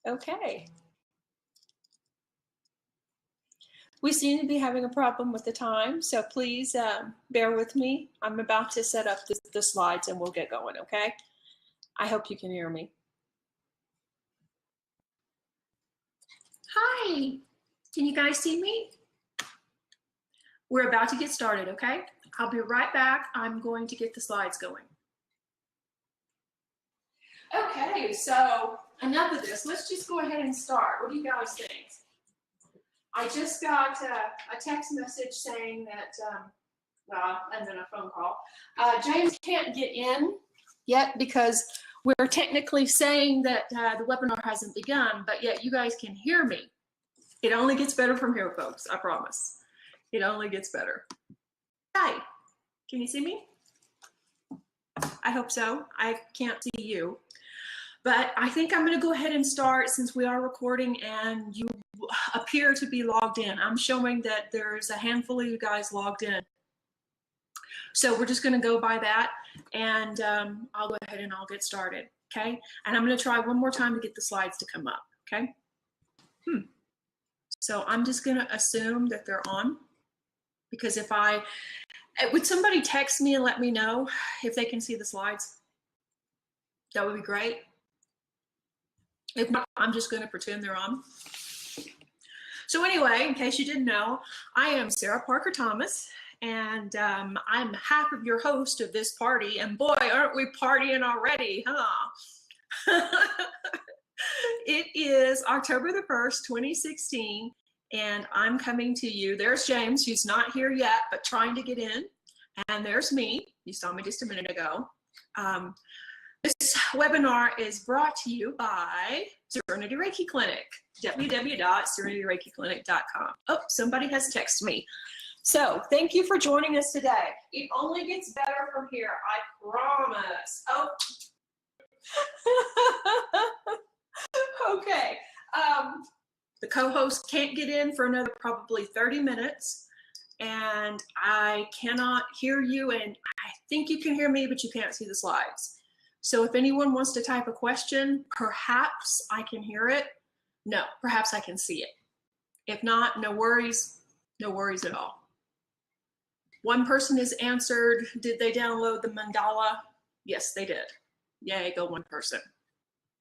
Okay. We seem to be having a problem with the time, so please bear with me. I'm about to set up the slides and we'll get going, okay? I hope you can hear me. Hi, can you guys see me? We're about to get started, okay? I'll be right back. I'm going to get the slides going. Okay, so enough of this. Let's just go ahead and start. What do you guys think? I just got a text message saying that, well, and then a phone call. James can't get in yet because we're technically saying that the webinar hasn't begun, but yet you guys can hear me. It only gets better from here, folks, I promise. It only gets better. Hi, can you see me? I hope so. I can't see you. But I think I'm going to go ahead and start since we are recording and you appear to be logged in. I'm showing that there's a handful of you guys logged in. So we're just going to go by that and I'll go ahead and I'll get started. Okay. And I'm going to try one more time to get the slides to come up. Okay. So I'm just going to assume that they're on because would somebody text me and let me know if they can see the slides? That would be great. If not, I'm just going to pretend they're on. So anyway, in case you didn't know, I am Sarah Parker Thomas, and I'm half of your host of this party. And boy, aren't we partying already, huh? It is October the 1st, 2016, and I'm coming to you. There's James, who's not here yet, but trying to get in. And there's me. You saw me just a minute ago. This webinar is brought to you by Serenity Reiki Clinic, www.serenityreikiclinic.com. Oh, somebody has texted me. So thank you for joining us today. It only gets better from here, I promise. Oh. Okay. The co-host can't get in for another probably 30 minutes. And I cannot hear you, and I think you can hear me, but you can't see the slides. So if anyone wants to type a question, perhaps I can hear it. No, perhaps I can see it. If not, no worries at all. One person has answered, did they download the mandala? Yes, they did. Yay, go one person.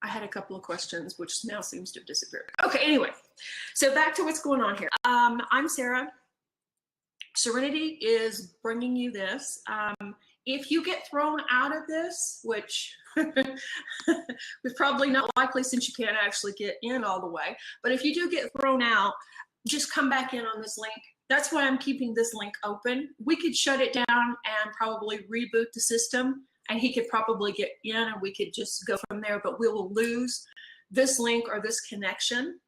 I had a couple of questions, which now seems to have disappeared. Okay, anyway, so back to what's going on here. I'm Sarah. Serenity is bringing you this. If you get thrown out of this, which is probably not likely since you can't actually get in all the way, but if you do get thrown out, just come back in on this link. That's why I'm keeping this link open. We could shut it down and probably reboot the system, and he could probably get in and we could just go from there, but we will lose this link or this connection,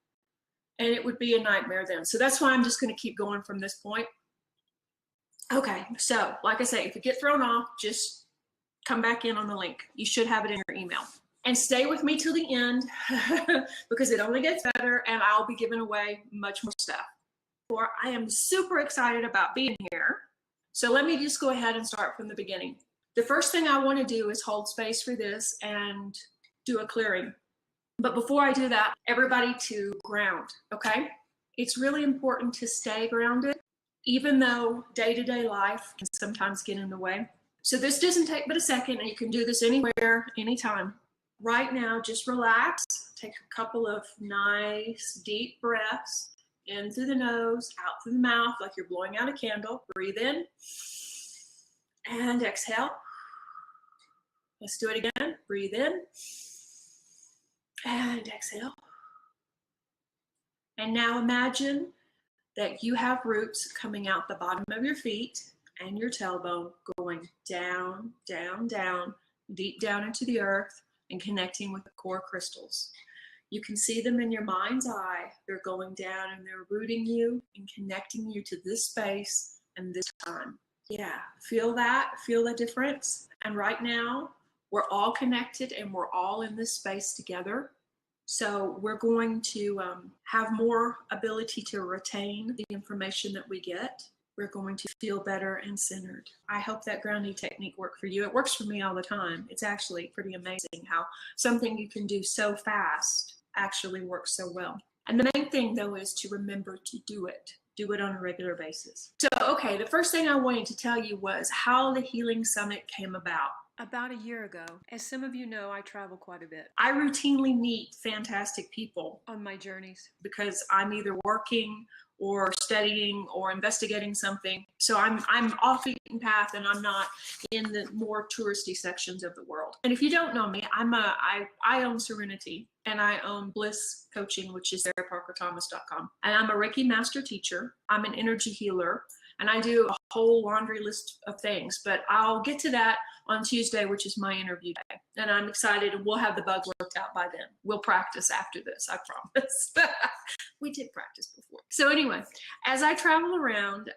and it would be a nightmare then. So that's why I'm just going to keep going from this point. Okay, so like I say, if you get thrown off, just come back in on the link. You should have it in your email. And stay with me till the end because it only gets better and I'll be giving away much more stuff. I am super excited about being here. So let me just go ahead and start from the beginning. The first thing I want to do is hold space for this and do a clearing. But before I do that, everybody to ground, okay? It's really important to stay grounded, even though day-to-day life can sometimes get in the way. So this doesn't take but a second, and you can do this anywhere, anytime. Right now, just relax. Take a couple of nice, deep breaths, in through the nose, out through the mouth, like you're blowing out a candle. Breathe in, and exhale. Let's do it again. Breathe in, and exhale. And now imagine that you have roots coming out the bottom of your feet and your tailbone, going down, down, down, deep down into the earth and connecting with the core crystals. You can see them in your mind's eye. They're going down and they're rooting you and connecting you to this space and this time. Yeah, feel that, feel the difference. And right now, we're all connected and we're all in this space together. So we're going to have more ability to retain the information that we get. we're going to feel better and centered. I hope that grounding technique worked for you. It works for me all the time. It's actually pretty amazing how something you can do so fast actually works so well. And the main thing, though, is to remember to do it. Do it on a regular basis. So, okay, the first thing I wanted to tell you was how the Healing Summit came about. About a year ago. As some of you know, I travel quite a bit. I routinely meet fantastic people on my journeys because I'm either working or studying or investigating something. So I'm off the beaten path and I'm not in the more touristy sections of the world. And if you don't know me, I own Serenity and I own Bliss Coaching, which is sarahparkerthomas.com. And I'm a Reiki master teacher. I'm an energy healer. And I do a whole laundry list of things, but I'll get to that on Tuesday, which is my interview day. And I'm excited, and we'll have the bugs worked out by then. We'll practice after this, I promise. We did practice before. So anyway, as I travel around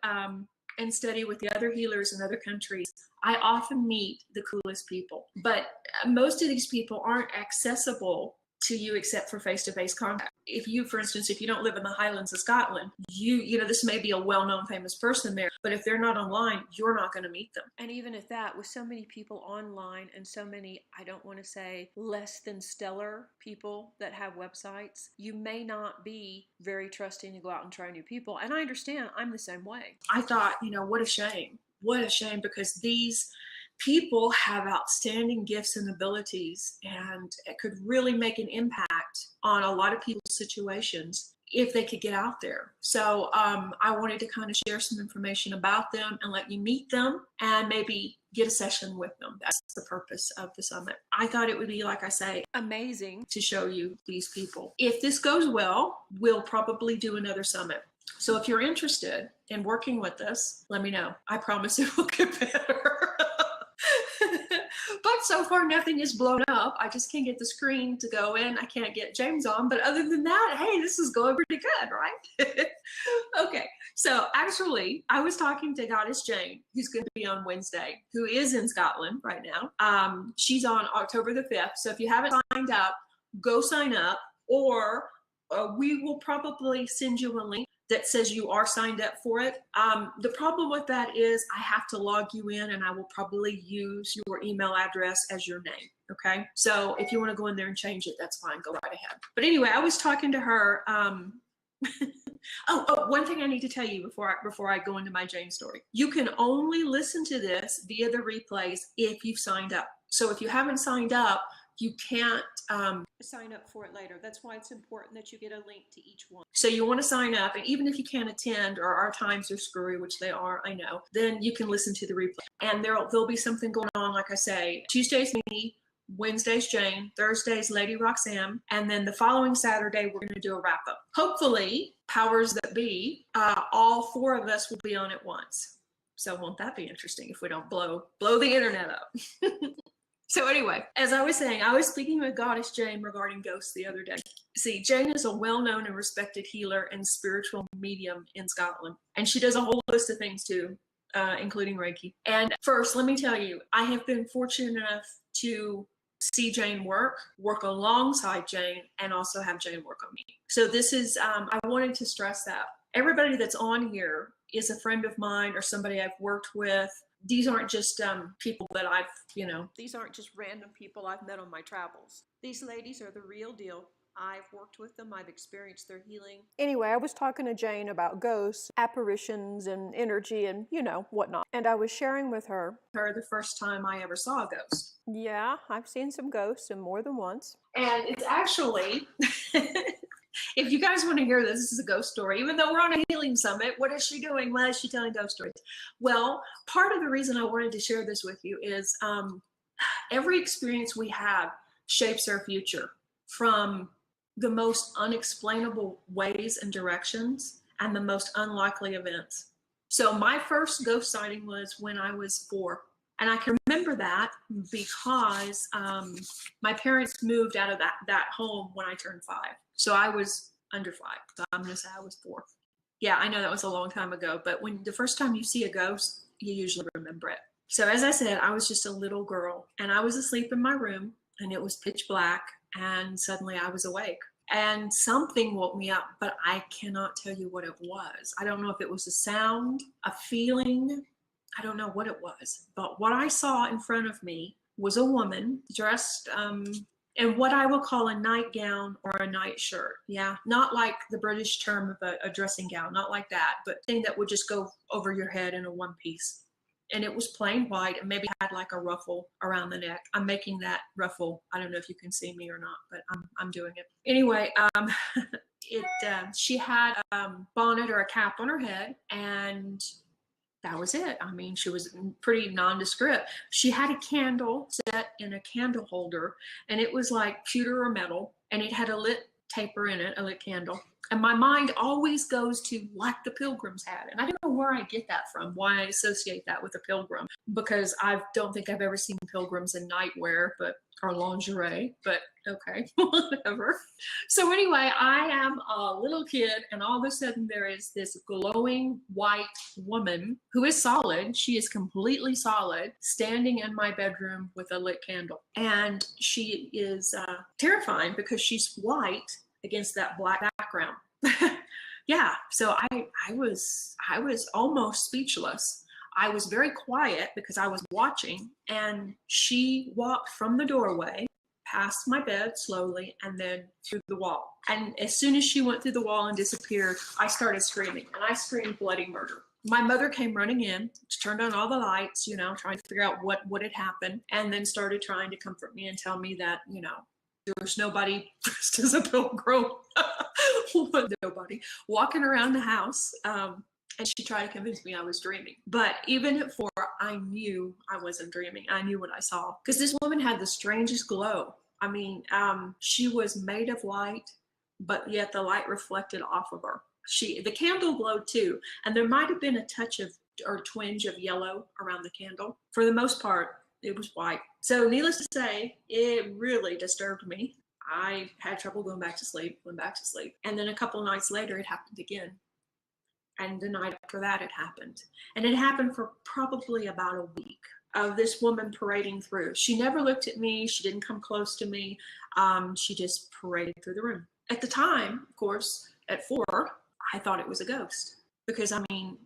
and study with the other healers in other countries, I often meet the coolest people. But most of these people aren't accessible to you except for face-to-face contact. If you, for instance, if you don't live in the Highlands of Scotland, you know, this may be a well-known famous person there, but if they're not online, you're not going to meet them. And even at that, with so many people online and so many, I don't want to say less than stellar people that have websites, you may not be very trusting to go out and try new people. And I understand, I'm the same way. I thought, you know, what a shame. What a shame, because these people have outstanding gifts and abilities, and it could really make an impact on a lot of people's situations if they could get out there. So I wanted to kind of share some information about them and let you meet them and maybe get a session with them. That's the purpose of the summit. I thought it would be, like I say, amazing to show you these people. If this goes well, we'll probably do another summit. So if you're interested in working with us, let me know. I promise it will get better. But so far, nothing is blown up. I just can't get the screen to go in. I can't get James on. But other than that, hey, this is going pretty good, right? Okay. So actually, I was talking to Goddess Jane, who's going to be on Wednesday, who is in Scotland right now. She's on October the 5th. So if you haven't signed up, go sign up, or we will probably send you a link that says you are signed up for it. The problem with that is I have to log you in, and I will probably use your email address as your name, okay? So if you wanna go in there and change it, that's fine, go right ahead. But anyway, I was talking to her. One thing I need to tell you before I go into my Jane story. You can only listen to this via the replays if you've signed up. So if you haven't signed up, you can't sign up for it later. That's why it's important that you get a link to each one. So you want to sign up, and even if you can't attend or our times are screwy, which they are, I know, then you can listen to the replay. And there'll be something going on, like I say. Tuesday's me, Wednesday's Jane, Thursday's Lady Roxanne, and then the following Saturday we're going to do a wrap up. Hopefully, powers that be, all four of us will be on at once. So won't that be interesting if we don't blow the internet up? So anyway, as I was saying, I was speaking with Goddess Jane regarding ghosts the other day. See, Jane is a well-known and respected healer and spiritual medium in Scotland. And she does a whole list of things too, including Reiki. And first, let me tell you, I have been fortunate enough to see Jane work alongside Jane, and also have Jane work on me. So this is, I wanted to stress that. Everybody that's on here is a friend of mine or somebody I've worked with. These aren't just people that I've, these aren't just random people I've met on my travels. These ladies are the real deal. I've worked with them. I've experienced their healing. Anyway, I was talking to Jane about ghosts, apparitions, and energy, and, whatnot. And I was sharing with her the first time I ever saw a ghost. Yeah, I've seen some ghosts, and more than once. And it's actually... If you guys want to hear this is a ghost story. Even though we're on a healing summit, what is she doing? Why is she telling ghost stories? Well, part of the reason I wanted to share this with you is every experience we have shapes our future from the most unexplainable ways and directions and the most unlikely events. So my first ghost sighting was when I was 4. And I can remember that because my parents moved out of that home when I turned 5. So I was under 5. So I'm going to say I was 4. Yeah, I know that was a long time ago, but when the first time you see a ghost, you usually remember it. So as I said, I was just a little girl, and I was asleep in my room, and it was pitch black, and suddenly I was awake. and something woke me up, but I cannot tell you what it was. I don't know if it was a sound, a feeling. I don't know what it was, but what I saw in front of me was a woman dressed in what I will call a nightgown or a nightshirt. Yeah, not like the British term of a dressing gown, not like that, but thing that would just go over your head in a one piece. And it was plain white and maybe had like a ruffle around the neck. I'm making that ruffle. I don't know if you can see me or not, but I'm doing it. Anyway, she had a bonnet or a cap on her head, and that was it. I mean, she was pretty nondescript. She had a candle set in a candle holder, and it was like pewter or metal, and it had a lit taper in it, a lit candle. And my mind always goes to like the pilgrims had. And I don't know where I get that from, why I associate that with a pilgrim, because I don't think I've ever seen pilgrims in nightwear, or lingerie, but okay, whatever. So anyway, I am a little kid, and all of a sudden there is this glowing white woman who is solid. She is completely solid, standing in my bedroom with a lit candle. And she is terrifying because she's white against that black background. Yeah, so I was almost speechless. I was very quiet because I was watching, and she walked from the doorway past my bed slowly and then through the wall. And as soon as she went through the wall and disappeared, I started screaming, and I screamed bloody murder. My mother came running in, turned on all the lights, trying to figure out what had happened, and then started trying to comfort me and tell me that, there's nobody dressed as a pilgrim, nobody walking around the house. And she tried to convince me I was dreaming. But even at 4, I knew I wasn't dreaming. I knew what I saw. Because this woman had the strangest glow. I mean, she was made of light, but yet the light reflected off of her. The candle glowed too. And there might have been a touch of, or twinge of yellow around the candle. For the most part, it was white. So needless to say, it really disturbed me. I had trouble going back to sleep. And then a couple nights later, it happened again. And the night after that, it happened. And it happened for probably about a week of this woman parading through. She never looked at me. She didn't come close to me. She just paraded through the room. At the time, of course, at 4, I thought it was a ghost. Because, I mean,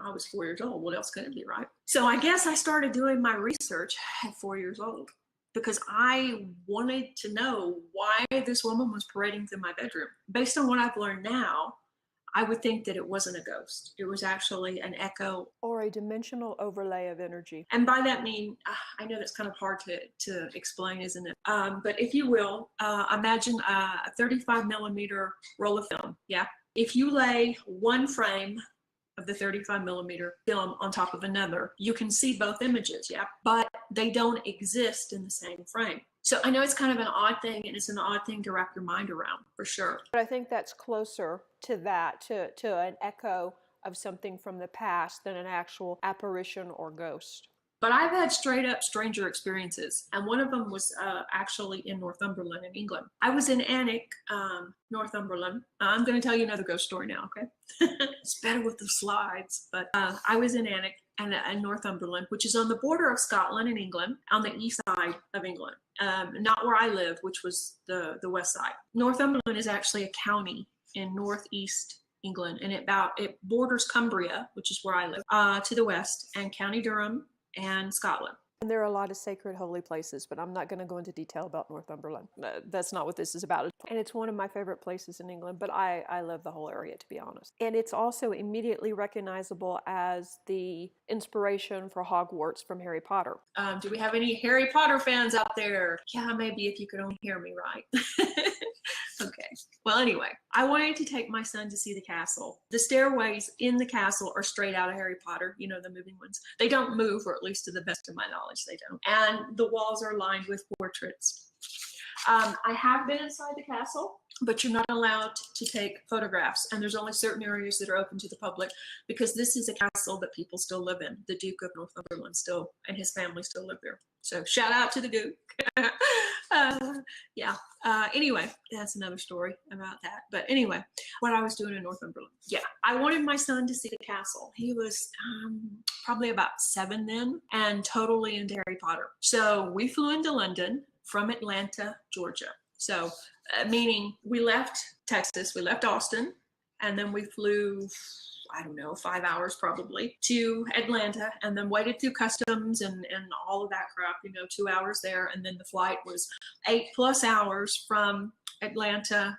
I was 4 years old. What else could it be, right? So I guess I started doing my research at 4 years old, because I wanted to know why this woman was parading through my bedroom. Based on what I've learned now, I would think that it wasn't a ghost. It was actually an echo. Or a dimensional overlay of energy. And by that mean, I know that's kind of hard to explain, isn't it? But if you will, imagine a 35 millimeter roll of film, yeah? If you lay one frame of the 35 millimeter film on top of another, you can see both images, yeah? But they don't exist in the same frame. So I know it's kind of an odd thing, and it's an odd thing to wrap your mind around, for sure. But I think that's closer to that, to an echo of something from the past than an actual apparition or ghost. But I've had straight up stranger experiences, and one of them was actually in Northumberland in England. I was in Alnwick, Northumberland. I'm going to tell you another ghost story now, okay? It's better with the slides. But I was in Alnwick and Northumberland, which is on the border of Scotland and England, on the east side of England. Not where I lived, which was the west side. Northumberland is actually a county in northeast England, and it borders Cumbria, which is where I live, to the west, and County Durham, and Scotland. And there are a lot of sacred holy places, but I'm not going to go into detail about Northumberland. That's not what this is about. And it's one of my favorite places in England, but I love the whole area, to be honest. And it's also immediately recognizable as the inspiration for Hogwarts from Harry Potter. Do we have any Harry Potter fans out there? Yeah, maybe if you could only hear me right. Okay. Well, anyway, I wanted to take my son to see the castle. The stairways in the castle are straight out of Harry Potter, the moving ones. They don't move, or at least to the best of my knowledge, they don't. And the walls are lined with portraits. I have been inside the castle, but you're not allowed to take photographs. And there's only certain areas that are open to the public, because this is a castle that people still live in. The Duke of Northumberland and his family still live there. So shout out to the Duke. Yeah. Anyway, that's another story about that. But anyway, what I was doing in Northumberland. Yeah. I wanted my son to see the castle. He was probably about 7 then, and totally into Harry Potter. So we flew into London from Atlanta, Georgia. So, meaning we left Texas, we left Austin, and then we flew, I don't know, 5 hours probably to Atlanta, and then waited through customs and all of that crap, 2 hours there. And then the flight was 8+ hours from Atlanta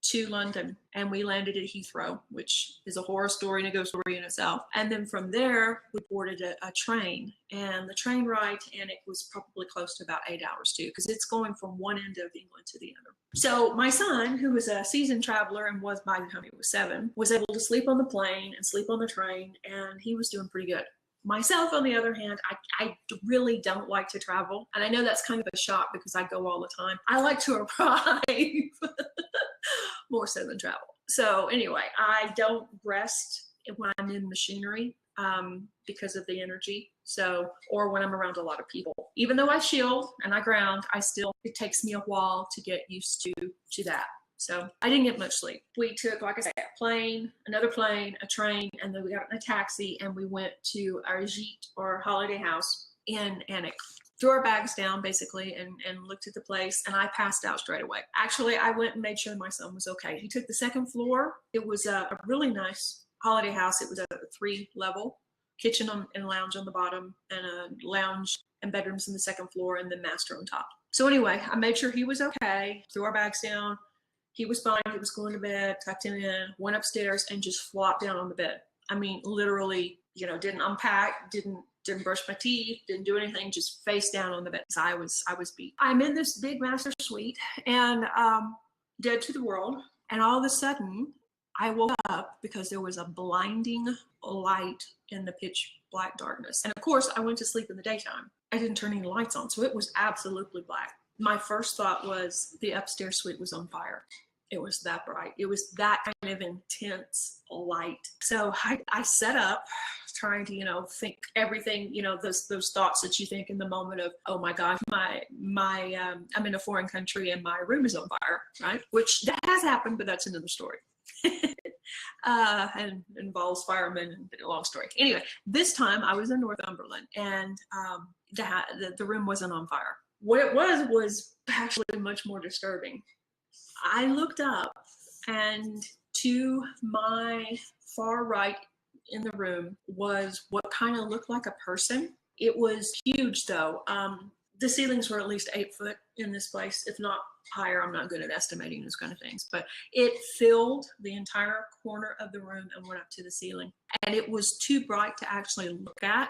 to London, and we landed at Heathrow, which is a horror story and a ghost story in itself. And then from there, we boarded a train, and the train ride to Anik was probably close to about 8 hours too, because it's going from one end of England to the other. So my son, who was a seasoned traveler and was by the time he was 7, was able to sleep on the plane and sleep on the train, and he was doing pretty good. Myself, on the other hand, I really don't like to travel. And I know that's kind of a shock because I go all the time. I like to arrive more so than travel. So anyway, I don't rest when I'm in machinery because of the energy. So, or when I'm around a lot of people. Even though I shield and I ground, it takes me a while to get used to that. So I didn't get much sleep. We took, like I said, a plane, another plane, a train, and then we got in a taxi and we went to our gîte or holiday house in Anik. Threw our bags down basically and looked at the place, and I passed out straight away. Actually, I went and made sure my son was okay. He took the second floor. It was a really nice holiday house. It was a 3-level kitchen and lounge on the bottom, and a lounge and bedrooms on the second floor, and then master on top. So anyway, I made sure he was okay, threw our bags down. He was fine. He was going to bed, tucked him in, went upstairs, and just flopped down on the bed. I mean, literally, didn't unpack, didn't brush my teeth, didn't do anything, just face down on the bed. So I was beat. I'm in this big master suite and dead to the world. And all of a sudden, I woke up because there was a blinding light in the pitch black darkness. And of course, I went to sleep in the daytime. I didn't turn any lights on, so it was absolutely black. My first thought was the upstairs suite was on fire. It was that bright. It was that kind of intense light. So I set up trying to, think everything, those thoughts that you think in the moment of, oh my God, I'm in a foreign country and my room is on fire, right? Which that has happened, but that's another story. And involves firemen and a long story. Anyway, this time I was in Northumberland and the room wasn't on fire. What it was actually much more disturbing. I looked up, and to my far right in the room was what kind of looked like a person. It was huge though. The ceilings were at least 8 foot in this place, if not higher. I'm not good at estimating those kind of things, but it filled the entire corner of the room and went up to the ceiling. And it was too bright to actually look at.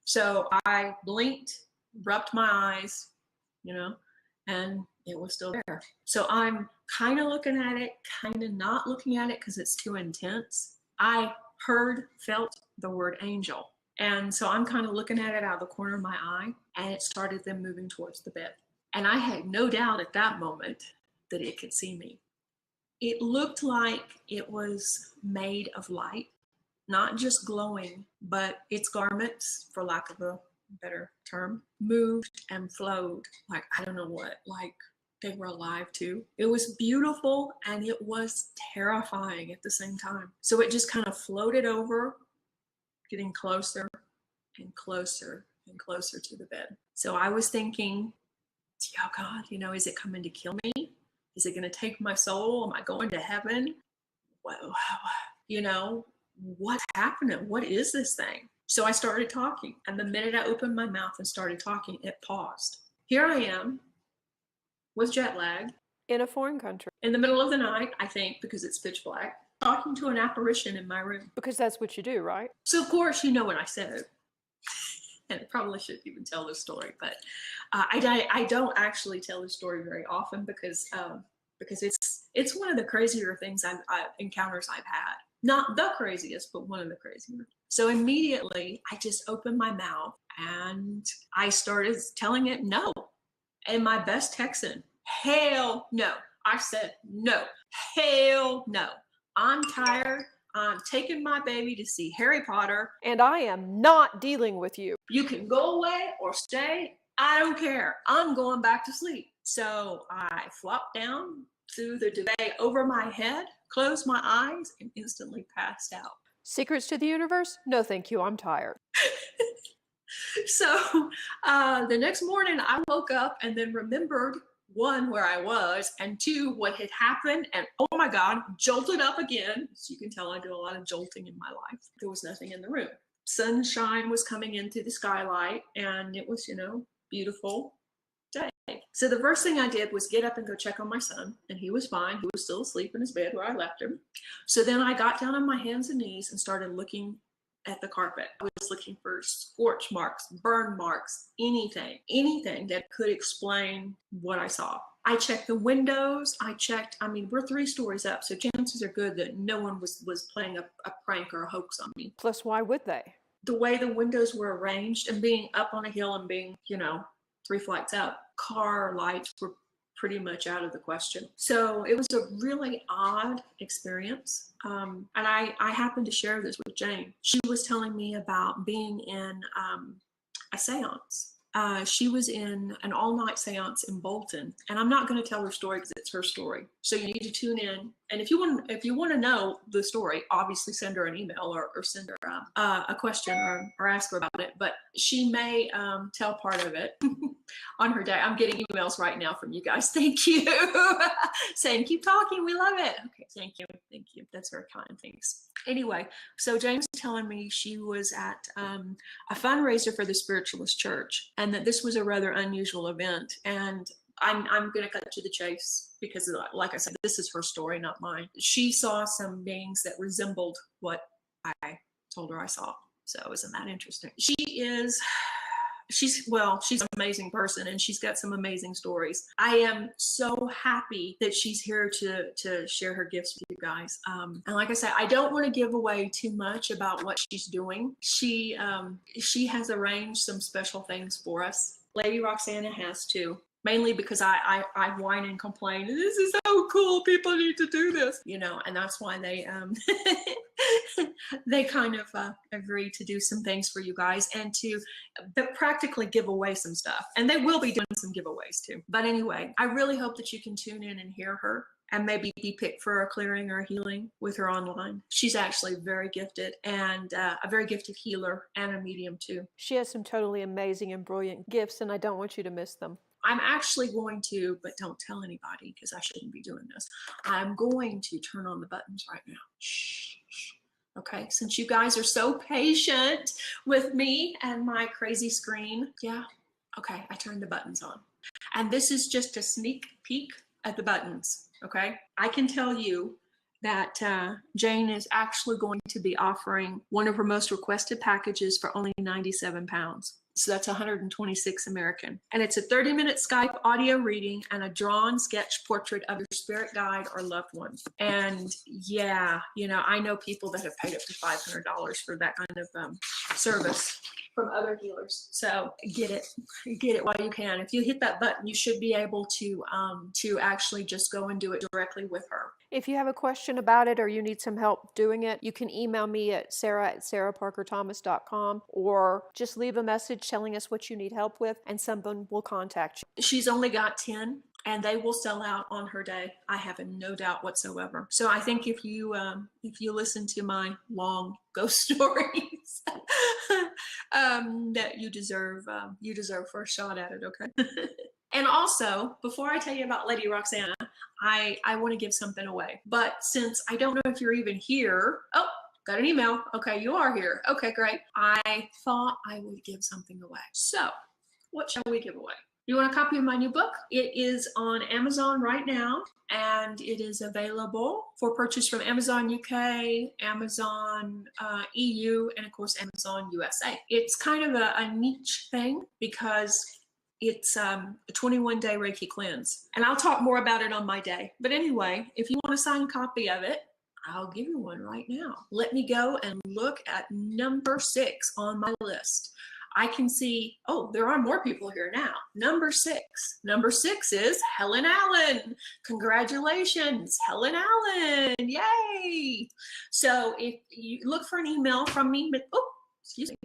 So I blinked, rubbed my eyes, and it was still there. So I'm kind of looking at it, kind of not looking at it because it's too intense. I felt the word angel. And so I'm kind of looking at it out of the corner of my eye, and it started then moving towards the bed. And I had no doubt at that moment that it could see me. It looked like it was made of light, not just glowing, but its garments, for lack of a better term, moved and flowed like, I don't know what, like they were alive too. It was beautiful and it was terrifying at the same time. So it just kind of floated over, getting closer and closer and closer to the bed. So I was thinking, oh God, is it coming to kill me? Is it going to take my soul? Am I going to heaven? Well, what's happening? What is this thing? So I started talking, and the minute I opened my mouth and started talking, it paused. Here I am with jet lag. In a foreign country. In the middle of the night, I think, because it's pitch black, talking to an apparition in my room. Because that's what you do, right? So of course, you know what I said. And I probably shouldn't even tell this story, but I don't actually tell this story very often because it's one of the crazier things encounters I've had. Not the craziest, but one of the crazier. So immediately I just opened my mouth and I started telling it no. In my best Texan, hell no. I said no, hell no. I'm tired. I'm taking my baby to see Harry Potter. And I am not dealing with you. You can go away or stay. I don't care. I'm going back to sleep. So I flopped down through the duvet over my head, closed my eyes, and instantly passed out. Secrets to the universe? No, thank you. I'm tired. So the next morning I woke up and then remembered one, where I was, and two, what had happened. And oh my God, jolted up again. As you can tell, I do a lot of jolting in my life. There was nothing in the room. Sunshine was coming in through the skylight, and it was, beautiful day. So the first thing I did was get up and go check on my son, and he was fine. He was still asleep in his bed where I left him. So then I got down on my hands and knees and started looking at the carpet. I was looking for scorch marks, burn marks, anything that could explain what I saw. I checked the windows. We're 3 stories up, so chances are good that no one was playing a prank or a hoax on me. Plus, why would they? The way the windows were arranged and being up on a hill and being, 3 flights up, car lights were pretty much out of the question. So it was a really odd experience. And I happened to share this with Jane. She was telling me about being in a seance. She was in an all-night seance in Bolton, and I'm not going to tell her story because it's her story. So you need to tune in. And if you want to know the story, obviously send her an email or send her a question or ask her about it. But she may tell part of it on her day. I'm getting emails right now from you guys. Thank you. Saying, keep talking. We love it. Okay, thank you. Thank you. That's very kind. Thanks. Anyway, so James was telling me she was at a fundraiser for the Spiritualist Church, and that this was a rather unusual event. And I'm going to cut to the chase because, like I said, this is her story, not mine. She saw some beings that resembled what I told her I saw. So isn't that interesting? She's an amazing person, and she's got some amazing stories. I am so happy that she's here to share her gifts with you guys. And like I said, I don't want to give away too much about what she's doing. She has arranged some special things for us. Lady Roxana has too. Mainly because I whine and complain. This is so cool. People need to do this, and that's why they they kind of agree to do some things for you guys and to practically give away some stuff. And they will be doing some giveaways too. But anyway, I really hope that you can tune in and hear her and maybe be picked for a clearing or a healing with her online. She's actually very gifted and a very gifted healer and a medium too. She has some totally amazing and brilliant gifts, and I don't want you to miss them. I'm actually going to, but don't tell anybody because I shouldn't be doing this. I'm going to turn on the buttons right now. Shh. Okay, since you guys are so patient with me and my crazy screen. Yeah, okay, I turned the buttons on. And this is just a sneak peek at the buttons, okay? I can tell you that Jane is actually going to be offering one of her most requested packages for only 97 pounds. So that's 126 American. And it's a 30-minute Skype audio reading and a drawn sketch portrait of your spirit guide or loved one. And yeah, I know people that have paid up to $500 for that kind of service from other healers. So get it while you can. If you hit that button, you should be able to actually just go and do it directly with her. If you have a question about it or you need some help doing it, you can email me at sarah@sarahparkerthomas.com or just leave a message telling us what you need help with, and someone will contact you. She's only got 10, and they will sell out on her day. I have no doubt whatsoever. So I think if you listen to my long ghost stories, that you deserve first shot at it. Okay. And also, before I tell you about Lady Roxana, I want to give something away. But since I don't know if you're even here, oh, got an email. Okay, you are here. Okay, great. I thought I would give something away. So, what shall we give away? You want a copy of my new book? It is on Amazon right now, and it is available for purchase from Amazon UK, Amazon EU, and of course Amazon USA. It's kind of a niche thing because it's a 21-day Reiki cleanse. And I'll talk more about it on my day. But anyway, if you want a signed copy of it, I'll give you one right now. Let me go and look at number 6 on my list. I can see, oh, there are more people here now. Number 6. Number 6 is Helen Allen. Congratulations, Helen Allen. Yay. So if you look for an email from me, excuse me.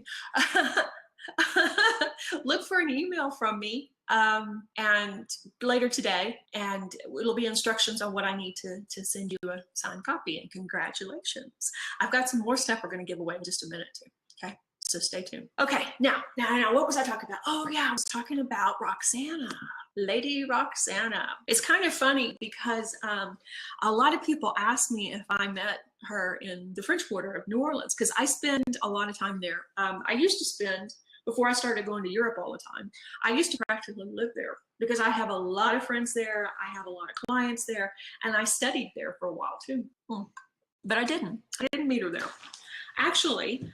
Look for an email from me and later today, and it'll be instructions on what I need to send you a signed copy. And congratulations. I've got some more stuff we're going to give away in just a minute too. Okay, So stay tuned. Okay, now, what was I talking about? Oh yeah, I was talking about Roxana, Lady Roxana. It's kind of funny because a lot of people ask me if I met her in the French Quarter of New Orleans, because I spend a lot of time there. I used to spend, before I started going to Europe all the time, I used to practically live there because I have a lot of friends there. I have a lot of clients there, and I studied there for a while too. But I didn't meet her there. Actually,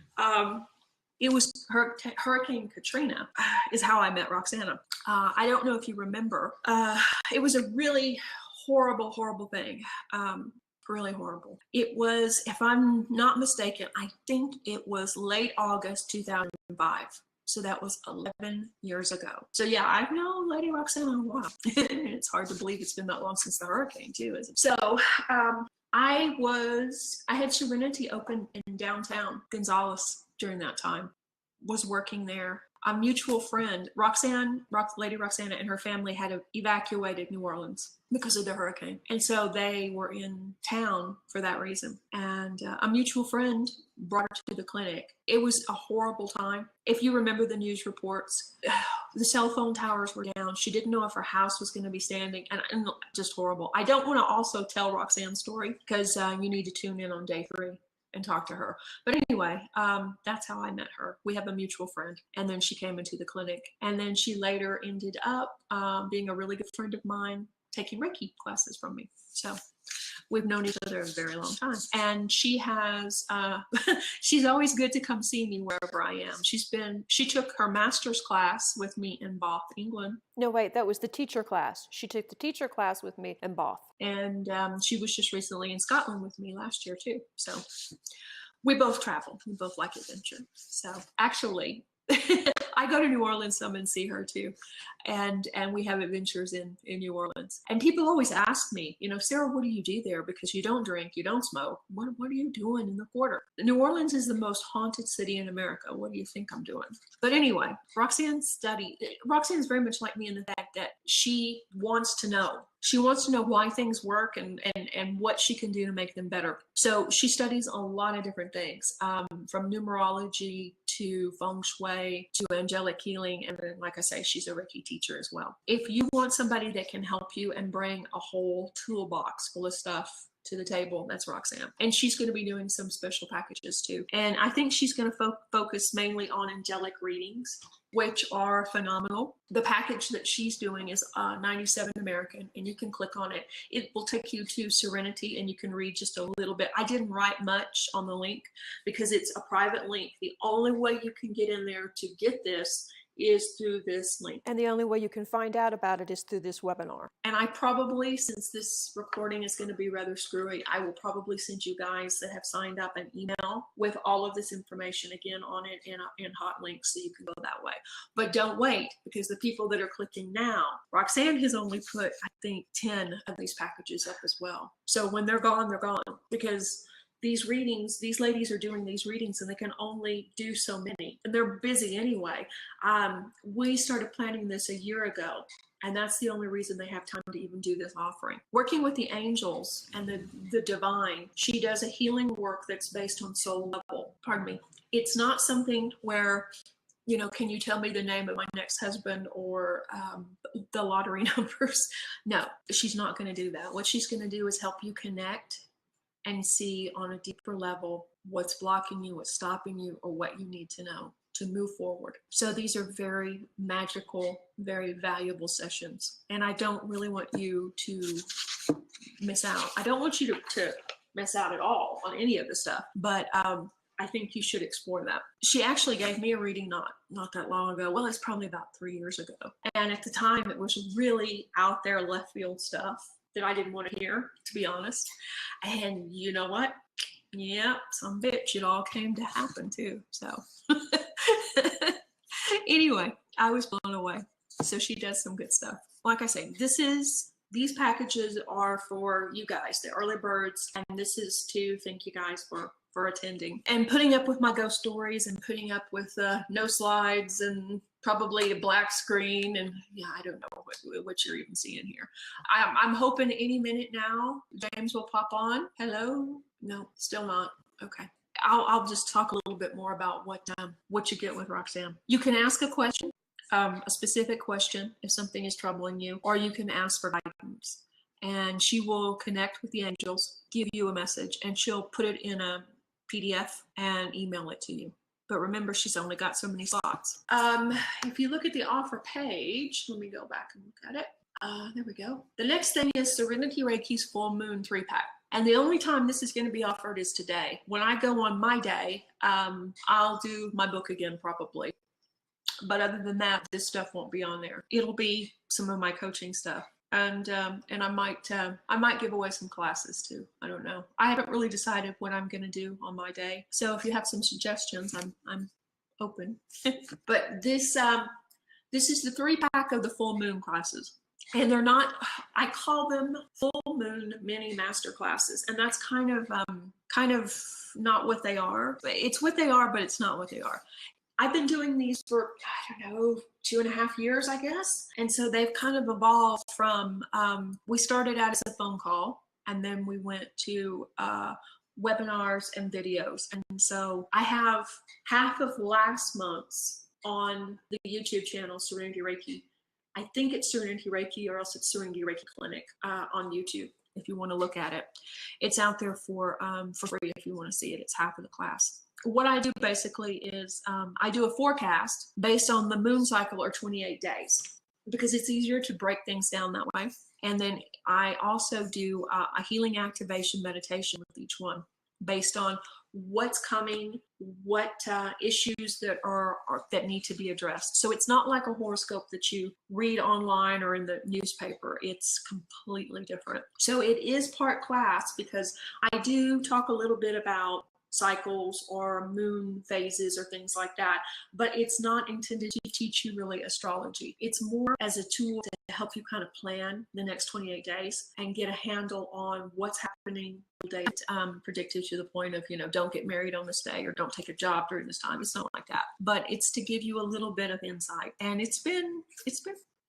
it was Hurricane Katrina is how I met Roxana. I don't know if you remember. It was a really horrible, horrible thing. Really horrible. It was, if I'm not mistaken, I think it was late August 2005. So that was 11 years ago. So yeah, I've known Lady Roxana a while. It's hard to believe it's been that long since the hurricane too, isn't it? So I had Serenity open in downtown Gonzales during that time, was working there. A mutual friend, Lady Roxana and her family had evacuated New Orleans because of the hurricane. And so they were in town for that reason. And a mutual friend brought her to the clinic. It was a horrible time. If you remember the news reports, the cell phone towers were down. She didn't know if her house was going to be standing, and just horrible. I don't want to also tell Roxanne's story because you need to tune in on day 3 and talk to her. But anyway, that's how I met her. We have a mutual friend, and then she came into the clinic, and then she later ended up being a really good friend of mine, taking Reiki classes from me. So we've known each other a very long time, and she has she's always good to come see me wherever I am. She took her master's class with me in Bath, England. No, wait, that was the teacher class. She took the teacher class with me in Bath. And she was just recently in Scotland with me last year too. So we both travel. We both like adventure. So actually, I go to New Orleans some and see her too. And we have adventures in New Orleans. And people always ask me, Sarah, what do you do there? Because you don't drink, you don't smoke. What are you doing in the Quarter? New Orleans is the most haunted city in America. What do you think I'm doing? But anyway, Roxanne is very much like me in the fact that she wants to know. She wants to know why things work and what she can do to make them better. So she studies a lot of different things, from numerology to feng shui to angelic healing. And then, like I say, she's a Reiki teacher as well. If you want somebody that can help you and bring a whole toolbox full of stuff to the table, that's Roxanne. And she's going to be doing some special packages too. And I think she's going to focus mainly on angelic readings, which are phenomenal. The package that she's doing is 97 American, and you can click on it. It will take you to Serenity, and you can read just a little bit. I didn't write much on the link because it's a private link. The only way you can get in there to get this is through this link. And the only way you can find out about it is through this webinar. And I probably, since this recording is going to be rather screwy, I will probably send you guys that have signed up an email with all of this information again on it in hot links, so you can go that way. But don't wait, because the people that are clicking now, Roxanne has only put, I think, 10 of these packages up as well. So when they're gone, because these ladies are doing these readings and they can only do so many, and they're busy anyway. We started planning this a year ago, and that's the only reason they have time to even do this offering. Working with the angels and the divine, she does a healing work that's based on soul level. Pardon me. It's not something where, can you tell me the name of my next husband or the lottery numbers? No, she's not going to do that. What she's going to do is help you connect and see on a deeper level what's blocking you, what's stopping you, or what you need to know to move forward. So these are very magical, very valuable sessions. And I don't really want you to miss out. I don't want you to miss out at all on any of the stuff, but I think you should explore that. She actually gave me a reading not that long ago. Well, it's probably about 3 years ago. And at the time, it was really out there left field stuff that I didn't want to hear, to be honest. And you know what? Yeah, some bitch, it all came to happen too. So anyway, I was blown away. So she does some good stuff. Like I say, these packages are for you guys, the early birds, and this is to thank you guys for attending and putting up with my ghost stories and putting up with no slides and probably a black screen, and yeah, I don't know what you're even seeing here. I'm hoping any minute now James will pop on. Hello? No, still not. Okay. I'll just talk a little bit more about what you get with Roxanne. You can ask a question, a specific question if something is troubling you, or you can ask for guidance. And she will connect with the angels, give you a message, and she'll put it in a PDF and email it to you. But remember, she's only got so many slots. If you look at the offer page, let me go back and look at it. There we go. The next thing is Serenity Reiki's Full Moon 3-pack. And the only time this is going to be offered is today. When I go on my day, I'll do my book again probably. But other than that, this stuff won't be on there. It'll be some of my coaching stuff. And I might give away some classes too. I don't know. I haven't really decided what I'm going to do on my day. So if you have some suggestions, I'm open. But this is the 3-pack of the full moon classes. And they're not, I call them full moon mini master classes. And that's kind of not what they are. It's what they are, but it's not what they are. I've been doing these for, I don't know, 2.5 years, I guess. And so they've kind of evolved from, we started out as a phone call, and then we went to webinars and videos. And so I have half of last month's on the YouTube channel, Serenity Reiki. I think it's Serenity Reiki, or else it's Serenity Reiki Clinic on YouTube. If you want to look at it, it's out there for free. If you want to see it, it's half of the class. What I do basically is I do a forecast based on the moon cycle, or 28 days, because it's easier to break things down that way. And then I also do a healing activation meditation with each one based on what's coming, what issues that that need to be addressed. So it's not like a horoscope that you read online or in the newspaper. It's completely different. So it is part class, because I do talk a little bit about cycles or moon phases or things like that, but it's not intended to teach you really astrology. It's more as a tool to help you kind of plan the next 28 days and get a handle on what's happening day, predictive to the point of, don't get married on this day, or don't take a job during this time. It's not like that, but it's to give you a little bit of insight. And it's been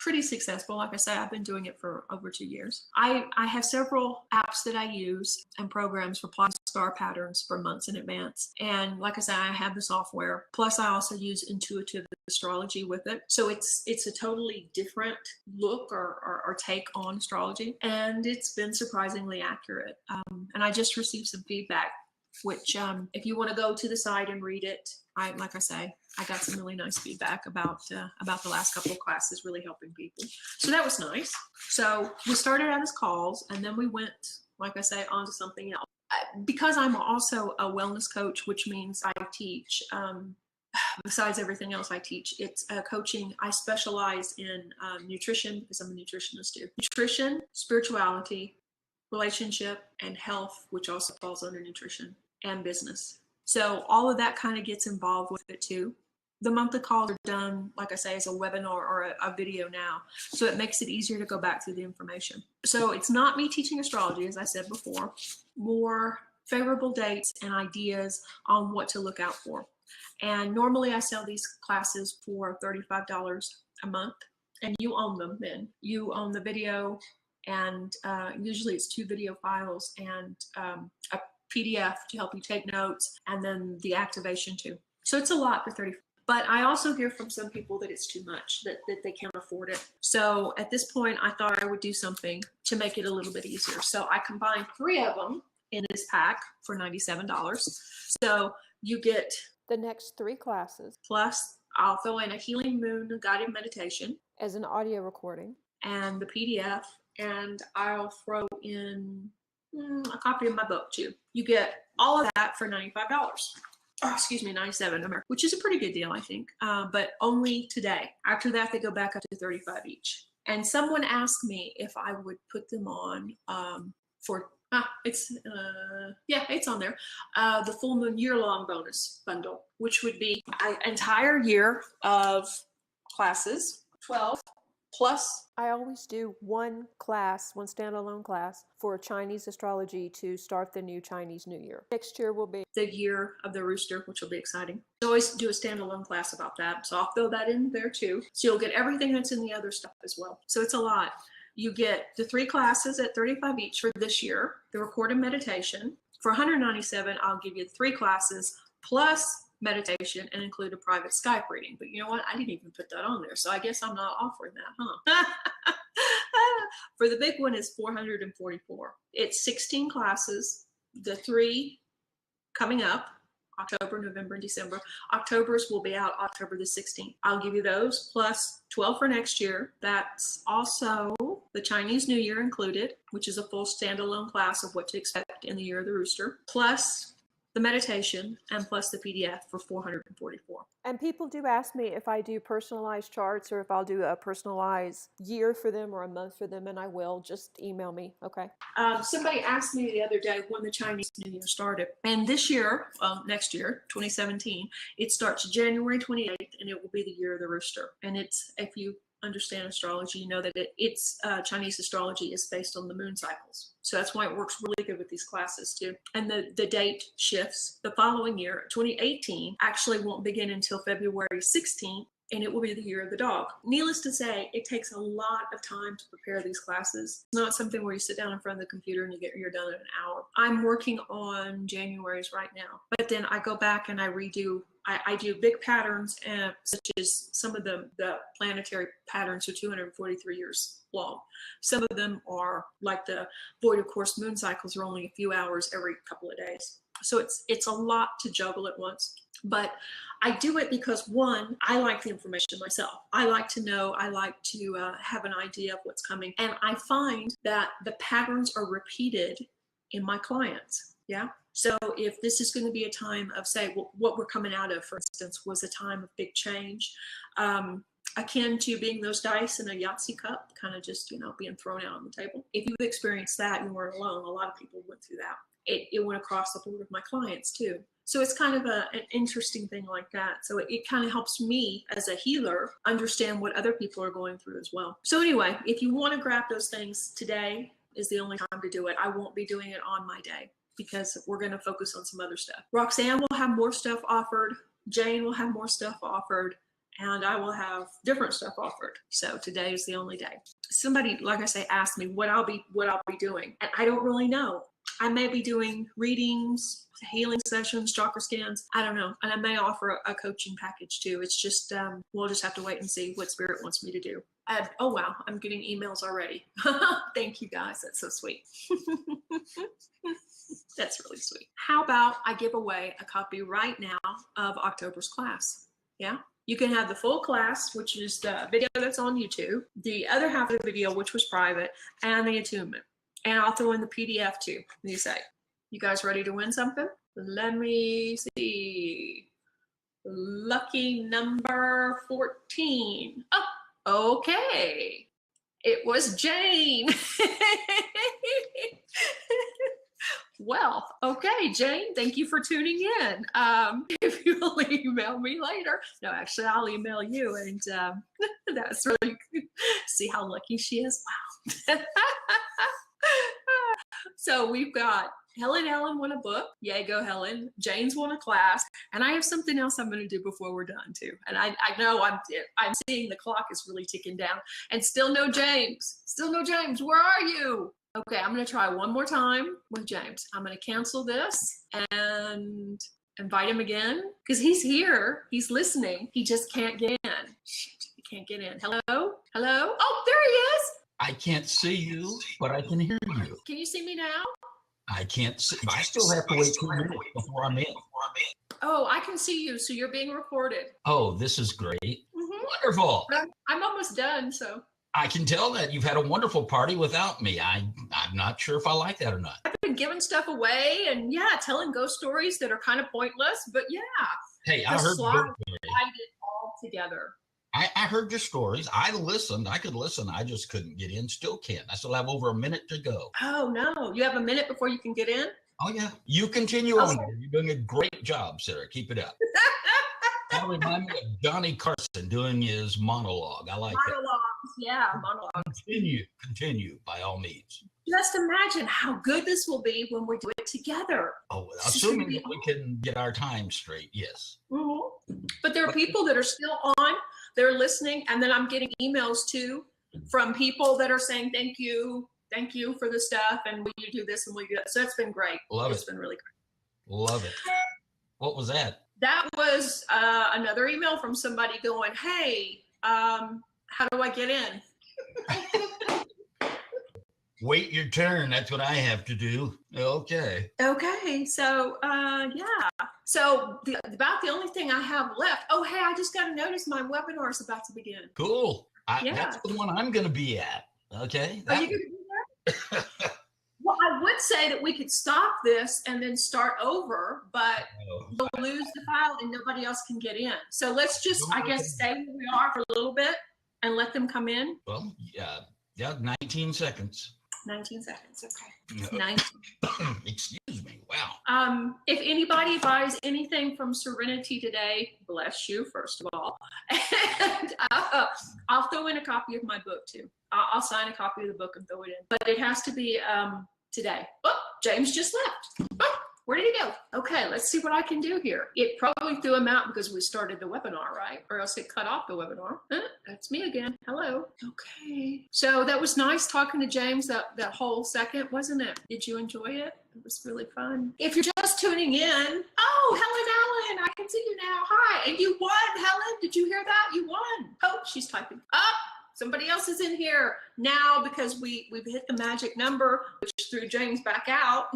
pretty successful. Like I say, I've been doing it for over 2 years. I have several apps that I use and programs for plotting star patterns for months in advance. And like I say, I have the software. Plus, I also use intuitive astrology with it. So it's a totally different look or take on astrology. And it's been surprisingly accurate. And I just received some feedback, which if you want to go to the site and read it, like I say, I got some really nice feedback about the last couple of classes really helping people. So that was nice. So we started out as calls, and then we went, like I say, on to something else. Because I'm also a wellness coach, which means I teach, besides everything else I teach, it's coaching. I specialize in nutrition, because I'm a nutritionist too. Nutrition, spirituality, relationship, and health, which also falls under nutrition, and business. So all of that kind of gets involved with it too. The monthly calls are done, like I say, as a webinar or a video now. So it makes it easier to go back through the information. So it's not me teaching astrology, as I said before, more favorable dates and ideas on what to look out for. And normally I sell these classes for $35 a month, and you own them then. You own the video, and usually it's 2 video files and a PDF to help you take notes, and then the activation too. So it's a lot for $35. But I also hear from some people that it's too much, that they can't afford it. So at this point, I thought I would do something to make it a little bit easier. So I combined 3 of them in this pack for $97. So you get the next 3 classes. Plus, I'll throw in a Healing Moon guided meditation. As an audio recording. And the PDF. And I'll throw in a copy of my book too. You get all of that for $95. Oh, excuse me, $97, which is a pretty good deal, I think, but only today. After that, they go back up to $35 each. And someone asked me if I would put them on it's on there, the full moon year-long bonus bundle, which would be an entire year of classes, 12 plus. I always do one standalone class for Chinese astrology to start the new Chinese New Year. Next year will be the year of the rooster, which will be exciting. I always do a standalone class about that. So I'll throw that in there too. So you'll get everything that's in the other stuff as well. So it's a lot. You get the 3 classes at $35 each for this year, the recorded meditation For $197, I'll give you 3 classes plus meditation and include a private Skype reading. But you know what? I didn't even put that on there. So I guess I'm not offering that, huh? For the big one is $444. It's 16 classes, the 3 coming up, October, November, and December. October's will be out October the 16th. I'll give you those plus 12 for next year. That's also the Chinese New Year included, which is a full standalone class of what to expect in the Year of the Rooster, plus the meditation and plus the PDF for $444. And people do ask me if I do personalized charts or if I'll do a personalized year for them or a month for them, and I will. Just email me, okay? Somebody asked me the other day when the Chinese New Year started. And this year, next year, 2017, it starts January 28th, and it will be the Year of the Rooster. And it's, if you understand astrology, you know that it's Chinese astrology is based on the moon cycles. So that's why it works really good with these classes too. And the date shifts. The following year, 2018, actually won't begin until February 16th, and it will be the Year of the Dog. Needless to say, it takes a lot of time to prepare these classes. It's not something where you sit down in front of the computer and you're done in an hour. I'm working on January's right now, but then I go back and I redo. I do big patterns, such as some of the planetary patterns are 243 years long. Some of them are like the void of course moon cycles are only a few hours every couple of days. So it's a lot to juggle at once. But I do it because, one, I like the information myself. I like to know, I like to have an idea of what's coming. And I find that the patterns are repeated in my clients. Yeah. So if this is going to be a time of, say, what we're coming out of, for instance, was a time of big change, akin to being those dice in a Yahtzee cup, kind of just, being thrown out on the table. If you've experienced that, you weren't alone. A lot of people went through that. It went across the board with my clients too. So it's kind of an interesting thing like that. So it kind of helps me as a healer understand what other people are going through as well. So anyway, if you want to grab those things, today is the only time to do it. I won't be doing it on my day because we're going to focus on some other stuff. Roxanne will have more stuff offered. Jane will have more stuff offered. And I will have different stuff offered. So today is the only day. Somebody, like I say, asked me what I'll be doing. And I don't really know. I may be doing readings, healing sessions, chakra scans. I don't know. And I may offer a coaching package too. It's just, we'll just have to wait and see what Spirit wants me to do. Oh, wow. I'm getting emails already. Thank you guys. That's so sweet. That's really sweet. How about I give away a copy right now of October's class? Yeah. You can have the full class, which is the video that's on YouTube, the other half of the video, which was private, and the attunement. And I'll throw in the PDF too. What do you say? You guys ready to win something? Let me see. Lucky number 14. Oh, okay. It was Jane. Well, okay, Jane, thank you for tuning in. If you'll email me later. No, actually, I'll email you. And that's really good. See how lucky she is? Wow. So we've got Helen Ellen won a book. Yay, go Helen. Jane's won a class. And I have something else I'm going to do before we're done too. And I know I'm seeing the clock is really ticking down. And still no James. Still no James. Where are you? Okay, I'm going to try one more time with James. I'm going to cancel this and invite him again because he's here. He's listening. He just can't get in. Shit, he can't get in. Hello? Hello? Oh, there he is. I can't see you, but I can hear you. Can you see me now? I can't see. I still have to wait 2 minutes before I'm in. Oh, I can see you. So you're being recorded. Oh, this is great. Mm-hmm. Wonderful. I'm almost done, so. I can tell that you've had a wonderful party without me. I'm not sure if I like that or not. I've been giving stuff away and telling ghost stories that are kind of pointless, but yeah. Hey, I heard I did all together. I heard your stories. I listened. I could listen. I just couldn't get in. Still can't. I still have over a minute to go. Oh, no. You have a minute before you can get in? Oh, yeah. You continue on. You're doing a great job, Sarah. Keep it up. That reminds me of Johnny Carson doing his monologue. I like monologues, yeah, monologues. Continue by all means. Just imagine how good this will be when we do it together. Oh, assuming that we can get our time straight, yes. Mm-hmm. But there are people that are still on, they're listening, and then I'm getting emails too from people that are saying thank you. thank you for the stuff, and will you do this and will you do that? So it's been great. It's been really great. Love it. What was that? That was another email from somebody going, hey, how do I get in? Wait your turn. That's what I have to do. Okay. Okay. So, yeah. So about the only thing I have left. Oh, hey, I just got to notice my webinar is about to begin. Cool. Yeah. That's the one I'm going to be at. Okay. Are you going to do that? Well, I would say that we could stop this and then start over, but we'll lose the file and nobody else can get in. So let's just, I guess, stay where we are for a little bit and let them come in. Well, yeah, 19 seconds. 19 seconds. Okay. No. 19. Excuse me. Wow. If anybody buys anything from Serenity today, bless you, first of all. And I'll throw in a copy of my book too. I'll sign a copy of the book and throw it in. But it has to be today. Oh, James just left. Oh, where did he go? Okay, let's see what I can do here. It probably threw him out because we started the webinar, right? Or else it cut off the webinar. That's me again. Hello. Okay. So that was nice talking to James that whole second, wasn't it? Did you enjoy it? It was really fun. If you're just tuning in, oh, Helen Allen, I can see you now. Hi. And you won, Helen. Did you hear that? You won. Oh, she's typing. Somebody else is in here now because we've hit the magic number, which threw James back out.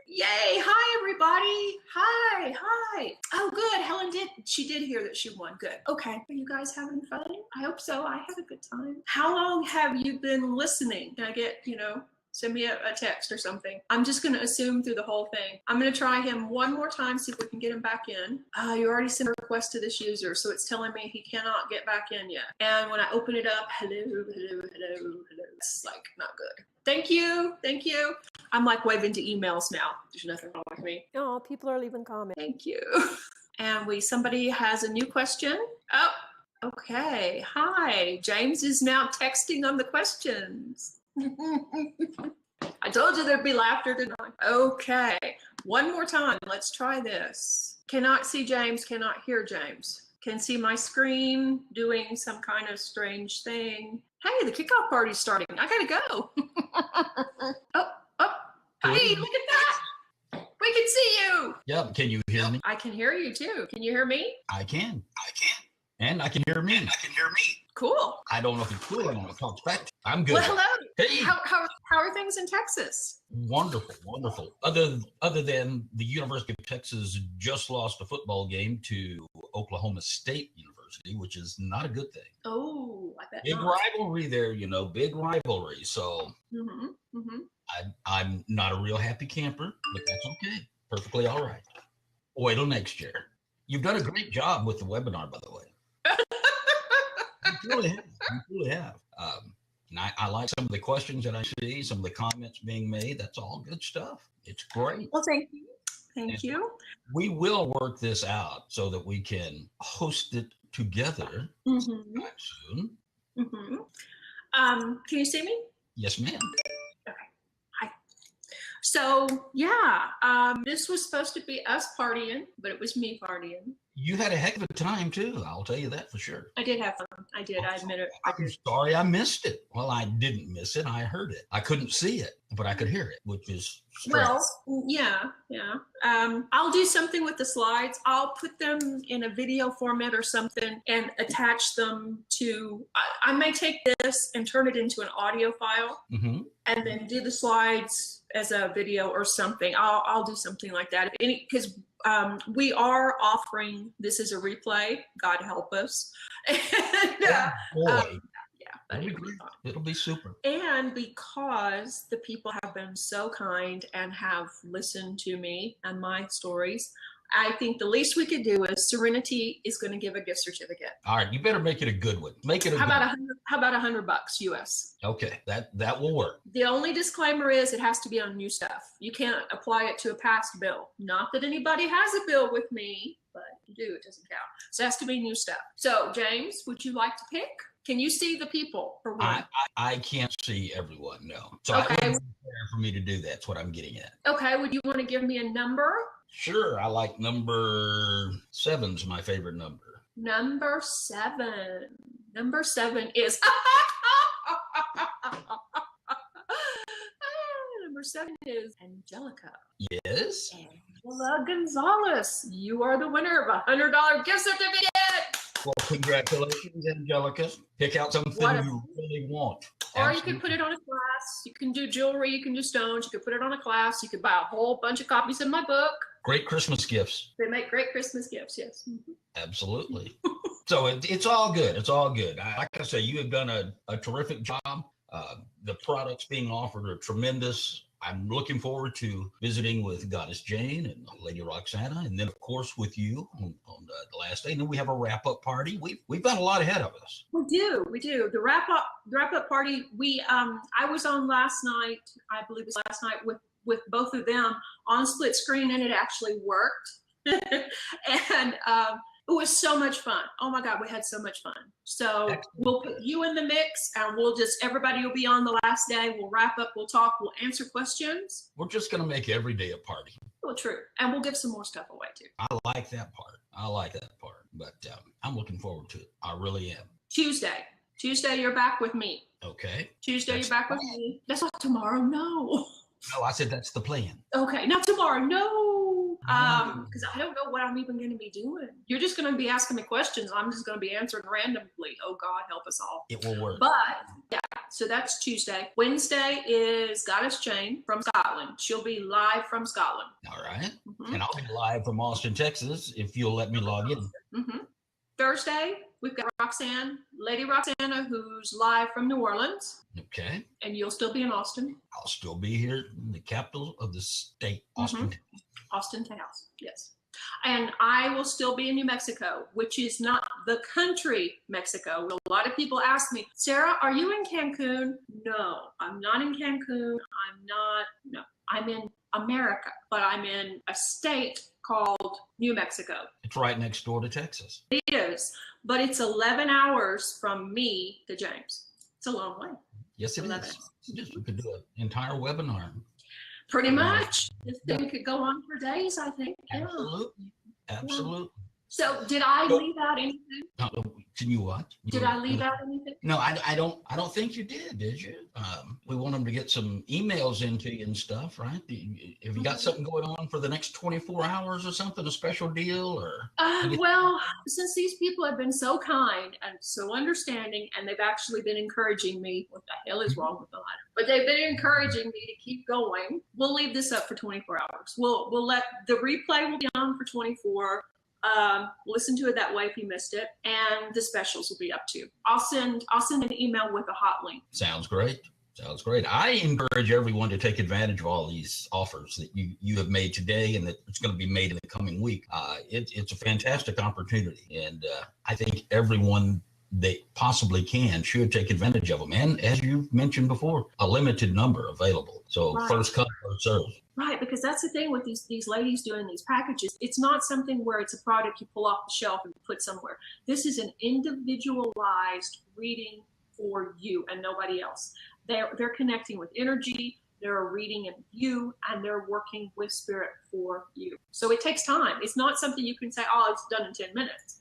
Yay. Hi, everybody. Hi. Oh, good. Helen she did hear that she won. Good. Okay. Are you guys having fun? I hope so. I had a good time. How long have you been listening? Can I get, send me a text or something. I'm just going to assume through the whole thing. I'm going to try him one more time, see if we can get him back in. You already sent a request to this user, so it's telling me he cannot get back in yet. And when I open it up, hello. It's like not good. Thank you. I'm like waving to emails now. There's nothing wrong with me. Oh, people are leaving comments. Thank you. And somebody has a new question. Oh, okay. Hi. James is now texting on the questions. I told you there'd be laughter tonight. Okay. One more time. Let's try this. Cannot see James, cannot hear James. Can see my screen doing some kind of strange thing. Hey, the kickoff party's starting. I gotta go. Hey, look at that. We can see you. Yeah, can you hear me? I can hear you too. Can you hear me? I can. And I can hear me. Cool. I don't know if it's cool. I don't know if it talks back. I'm good. Well, hello. Hey. How are things in Texas? Wonderful. Other than the University of Texas just lost a football game to Oklahoma State University, which is not a good thing. Oh, I bet big not. rivalry there, big rivalry. So I'm not a real happy camper, but that's okay. Perfectly all right. Wait till next year. You've done a great job with the webinar, by the way. You really have. And I like some of the questions that I see, some of the comments being made. That's all good stuff. It's great. Well, thank you. Thank you. We will work this out so that we can host it together soon. Can you see me? Yes, ma'am. Okay. Hi. So, yeah, this was supposed to be us partying, but it was me partying. You had a heck of a time, too. I'll tell you that for sure. I did have fun. I did. I admit it. I'm sorry I missed it. Well, I didn't miss it. I heard it. I couldn't see it, but I could hear it, which is strange. Well, yeah. I'll do something with the slides. I'll put them in a video format or something and attach them to, I may take this and turn it into an audio file and then do the slides as a video or something. I'll do something like that. Because we are offering this as a replay. God help us. And, It'll be super. And because the people have been so kind and have listened to me and my stories, I think the least we could do is Serenity is going to give a gift certificate. All right, you better make it a good one. Make it a how about $100 US? Okay, that will work. The only disclaimer is it has to be on new stuff. You can't apply it to a past bill. Not that anybody has a bill with me, but if you do, it doesn't count. So it has to be new stuff. So James, would you like to pick? Can you see the people for one? I can't see everyone, no. So okay. It wouldn't be fair for me to do that. That's what I'm getting at. Okay, would you want to give me a number? Sure, I like number 7's my favorite number. Number 7. Number 7 is number 7 is Angelica. Yes. Angela Gonzalez. You are the winner of a $100 gift certificate. Well, congratulations, Angelica. Pick out something you really want. Or Absolutely. you could put it on a class. You can do jewelry. You can do stones. You could put it on a class. You could buy a whole bunch of copies of my book. Great Christmas gifts. They make great Christmas gifts, yes. Absolutely. So it's all good. It's all good. Like I say, you have done a terrific job. The products being offered are tremendous. I'm looking forward to visiting with Goddess Jane and Lady Roxana, and then of course with you on the last day. And then we have a wrap-up party. We've got a lot ahead of us. We do. The wrap-up party. I was on last night. I believe it was last night with both of them on split screen, and it actually worked. And it was so much fun. Oh my God, we had so much fun. So excellent. We'll put you in the mix, and everybody will be on the last day. We'll wrap up, we'll talk, we'll answer questions. We're just going to make every day a party. Well, true. And we'll give some more stuff away too. I like that part. But I'm looking forward to it. I really am. Tuesday, you're back with me. Okay. Tuesday, you're back with me. That's not tomorrow, no. No, I said that's the plan. Okay, not tomorrow, no. Because I don't know what I'm even going to be doing. You're just going to be asking me questions. I'm just going to be answering randomly. Oh God, help us all. It will work. But yeah, so that's Tuesday. Wednesday is Goddess Jane from Scotland. She'll be live from Scotland. All right. And I'll be live from Austin, Texas, if you'll let me log in. Thursday, we've got Lady Roxana, who's live from New Orleans. Okay. And you'll still be in Austin. I'll still be here in the capital of the state, Austin. Austin, Texas, yes. And I will still be in New Mexico, which is not the country Mexico. A lot of people ask me, Sarah, are you in Cancun? No, I'm not in Cancun. I'm in America, but I'm in a state called New Mexico. It's right next door to Texas. It is, but it's 11 hours from me to James. It's a long way. Yes, it is. We could do an entire webinar. Pretty much. This thing could go on for days, I think. Absolutely. Yeah. Absolutely. So did I leave out anything? Can you what? Did I leave out anything? No, I don't think you did you? We want them to get some emails into you and stuff, right? Have you got something going on for the next 24 hours or something, a special deal or? Well, since these people have been so kind and so understanding, and they've actually been encouraging me, what the hell is wrong with the ladder? But they've been encouraging me to keep going. We'll leave this up for 24 hours. We'll let the replay will be on for 24. Listen to it that way if you missed it, and the specials will be up too. I'll send an email with a hot link. Sounds great. I encourage everyone to take advantage of all these offers that you have made today and that it's going to be made in the coming week. It's a fantastic opportunity, and I think everyone that possibly can should take advantage of them. And as you mentioned before, a limited number available. So First come, first serve. Right, because that's the thing with these ladies doing these packages. It's not something where it's a product you pull off the shelf and put somewhere. This is an individualized reading for you and nobody else. They're connecting with energy, they're reading in you, and they're working with spirit for you. So it takes time. It's not something you can say, oh, it's done in 10 minutes.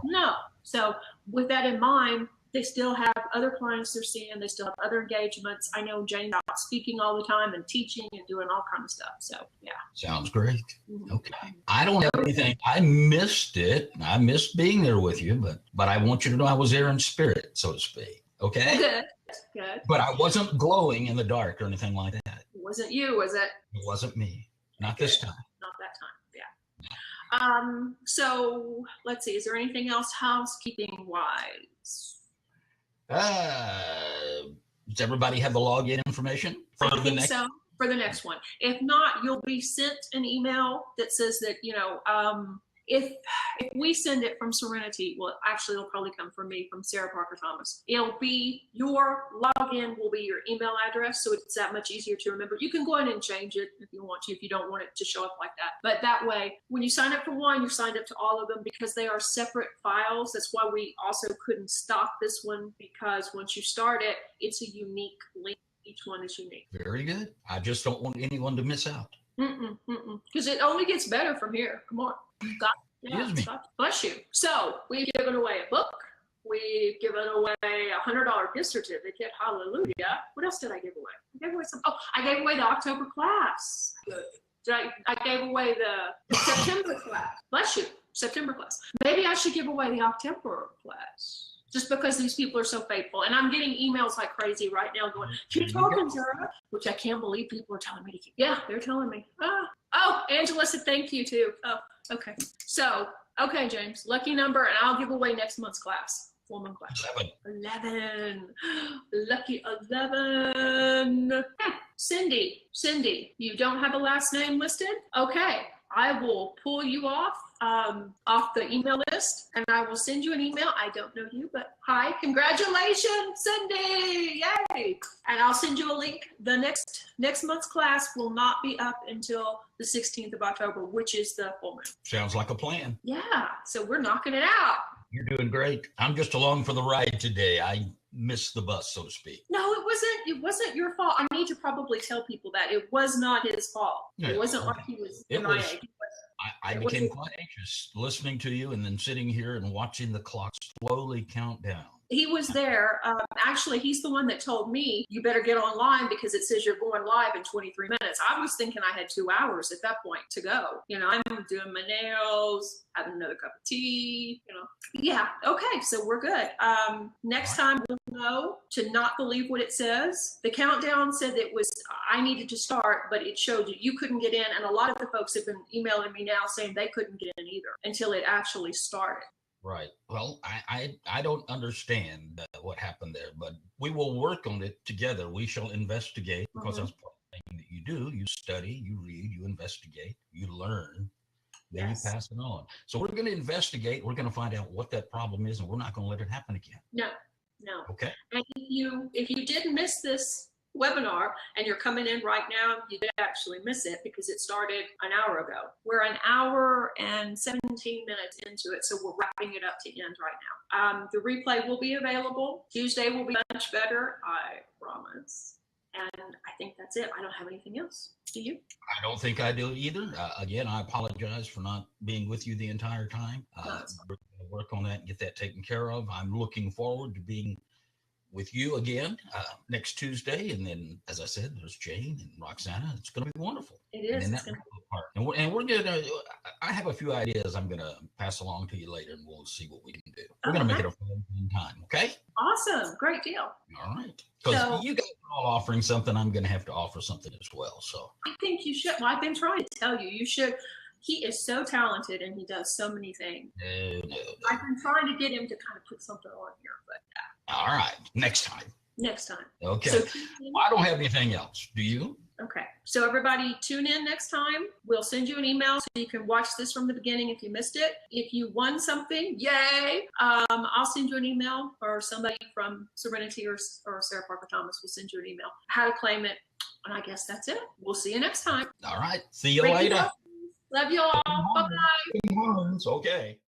No. So with that in mind, they still have other clients they're seeing. They still have other engagements. I know Jane's out speaking all the time and teaching and doing all kinds of stuff. So, yeah. Sounds great. Okay. I don't have anything. I missed it. I missed being there with you, but I want you to know I was there in spirit, so to speak. Okay? Good. But I wasn't glowing in the dark or anything like that. It wasn't you, was it? It wasn't me. Not this time. Not that time, yeah. So, let's see. Is there anything else housekeeping-wise? Does everybody have the login information for the next? So for the next one. If not, you'll be sent an email that says that, if we send it from Serenity, well, actually, it'll probably come from me, from Sarah Parker Thomas. It'll be your login will be your email address, so it's that much easier to remember. You can go ahead and change it if you want to, if you don't want it to show up like that. But that way, when you sign up for one, you're signed up to all of them because they are separate files. That's why we also couldn't stop this one, because once you start it, it's a unique link. Each one is unique. Very good. I just don't want anyone to miss out. Because it only gets better from here. Come on. Bless you. So we've given away a book. We've given away a $100 gift certificate. Hallelujah. What else did I give away? I gave away some. Oh, I gave away the October class. I gave away the September class. Bless you, September class. Maybe I should give away the October class. Just because these people are so faithful. And I'm getting emails like crazy right now going, keep talking, Zara, which I can't believe people are telling me to keep. Yeah, they're telling me. Oh, Angela said thank you too. Oh, okay. So, okay, James, lucky number, and I'll give away next month's class. Full moon class. 11. Lucky 11. Cindy, you don't have a last name listed? Okay, I will pull you off the email list, and I will send you an email. I don't know you, but hi, congratulations, Cindy, yay! And I'll send you a link. The next month's class will not be up until the 16th of October, which is the full moon. Sounds like a plan. Yeah, so we're knocking it out. You're doing great. I'm just along for the ride today. I missed the bus, so to speak. No, it wasn't your fault. I need to probably tell people that it was not his fault. Yeah, it wasn't like he was MIA. I became quite anxious listening to you and then sitting here and watching the clock slowly count down. He was there. Actually, he's the one that told me, you better get online because it says you're going live in 23 minutes. I was thinking I had 2 hours at that point to go. You know, I'm doing my nails, having another cup of tea, you know. Yeah, okay, so we're good. Next time we'll know to not believe what it says. The countdown said it was, I needed to start, but it showed you couldn't get in. And a lot of the folks have been emailing me now saying they couldn't get in either until it actually started. Right. Well, I don't understand what happened there, but we will work on it together. We shall investigate because that's part of the thing that you do. You study, you read, you investigate, you learn, then you pass it on. So we're going to investigate. We're going to find out what that problem is, and we're not going to let it happen again. No. Okay. And if you did miss this webinar and you're coming in right now, you did actually miss it because it started an hour ago. We're an hour and 17 minutes into it, so we're wrapping it up to end right now. The replay will be available. Tuesday will be much better, I promise. And I think that's it. I don't have anything else. Do you? I don't think I do either. Again, I apologize for not being with you the entire time. We're going to work on that and get that taken care of. I'm looking forward to being with you again next Tuesday. And then, as I said, there's Jane and Roxana. It's going to be wonderful. It is. And we're going to, I have a few ideas I'm going to pass along to you later, and we'll see what we can do. We're going to make it a fun time, okay? Awesome. Great deal. All right. Because you guys are all offering something, I'm going to have to offer something as well. So I think you should. Well, I've been trying to tell you, you should. He is so talented and he does so many things. No. I've been trying to get him to kind of put something on here, but all right. Next time. Okay. So, I don't have anything else. Do you? Okay. So everybody tune in next time. We'll send you an email so you can watch this from the beginning if you missed it. If you won something, yay. I'll send you an email, or somebody from Serenity or Sarah Parker Thomas will send you an email how to claim it. And I guess that's it. We'll see you next time. All right. See you later. Love you all. Bye-bye. Okay.